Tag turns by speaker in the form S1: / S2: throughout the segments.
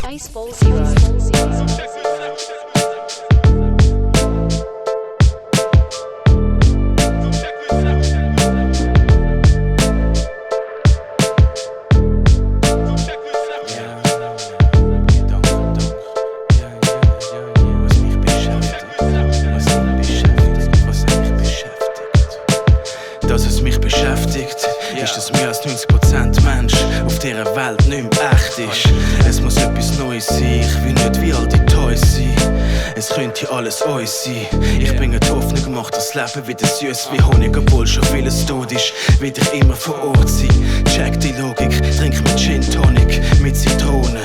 S1: Baseball Zero.
S2: Dass es mich beschäftigt, ist, dass mehr als 90% Mensch auf dieser Welt nicht mehr echt ist. Es muss etwas Neues sein, ich will nicht wie all die Toys sein. Es könnte alles uns sein. Ich bringe die Hoffnung, mach das Leben wieder süß wie Honig, obwohl schon vieles tot ist. Will ich immer vor Ort sein. Check die Logik, trink mit Gin Tonic, mit Zitrone,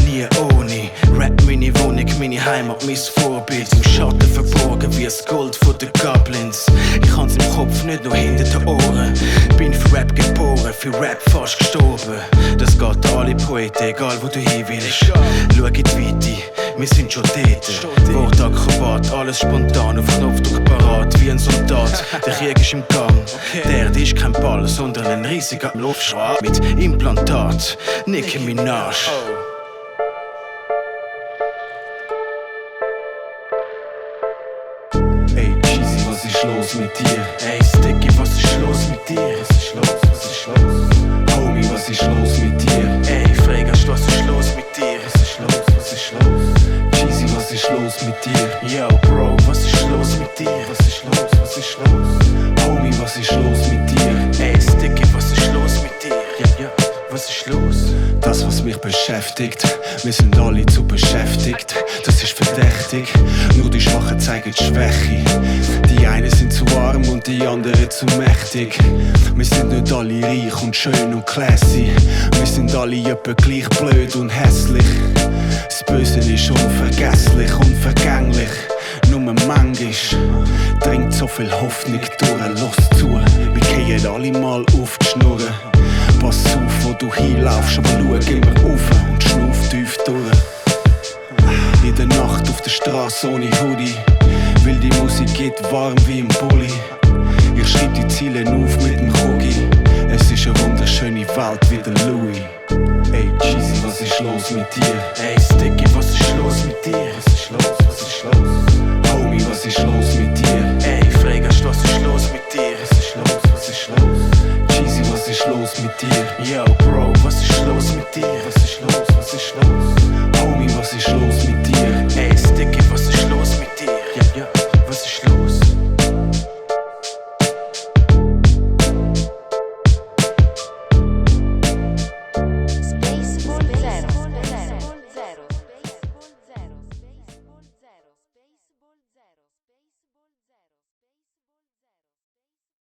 S2: nie ohne. Rap meine Wohnung, meine Heimat, mein Vorbild. Im Schatten verborgen wie das Gold von den Goblins. Ich kann's im Kopf, nicht nur hinter den Ohren. Bin für Rap geboren, für Rap fast gestorben. Das geht alle Poeten, egal wo du hin willst. Schau in die Weite, wir sind schon dort. Wortakrobat, alles spontan, auf Knopfdruck parat, wie ein Soldat. Der Krieg ist im Gang. Der Erde ist kein Ball, sondern ein riesiger Luftschwab mit Implantat. Nicki Minaj.
S3: Was ist los mit dir?
S2: Ey Sticky, was ist los mit dir?
S3: Was ist los? Was ist los? Homie, was ist los mit dir?
S2: Ey Freigast, was ist los mit dir?
S3: Was ist los? Was ist los? Cheesy, was ist los mit dir?
S2: Yo Bro, was ist los mit dir?
S3: Was ist los? Was ist los? Homie, was ist los mit dir?
S2: Ey Sticky, was ist los mit dir? Ja, was ist los?
S3: Das, was mich beschäftigt, wir sind alle zu beschäftigt. Das ist verdächtig, nur die Schwachen zeigen die Schwäche. Die einen sind zu arm und die anderen zu mächtig. Wir sind nicht alle reich und schön und classy. Wir sind alle etwa gleich blöd und hässlich. Das Böse ist unvergesslich, unvergänglich. Nur manchmal dringt so viel Hoffnung durch. Los zu, wir gehen alle mal auf die Schnurren. Pass auf, wo du hinlaufst, aber schau immer auf und schnuff tief durch. In der Nacht auf der Straße ohne Hoodie, weil die Musik geht warm wie im Bulli. Ich schreib die Ziele auf mit dem Kogi. Es ist eine wunderschöne Welt wie der Louis. Ey Cheesy, was ist los mit dir?
S2: Ey Sticky, was ist los mit dir?
S3: Was ist los? Was ist los? Homie, was ist los mit dir?
S2: Ey Freigast, was ist los mit dir?
S3: Was ist los? Was ist los? Cheesy, was ist los mit dir?
S2: Yo Bro, was ist los mit dir?
S3: Was ist los? Was ist los?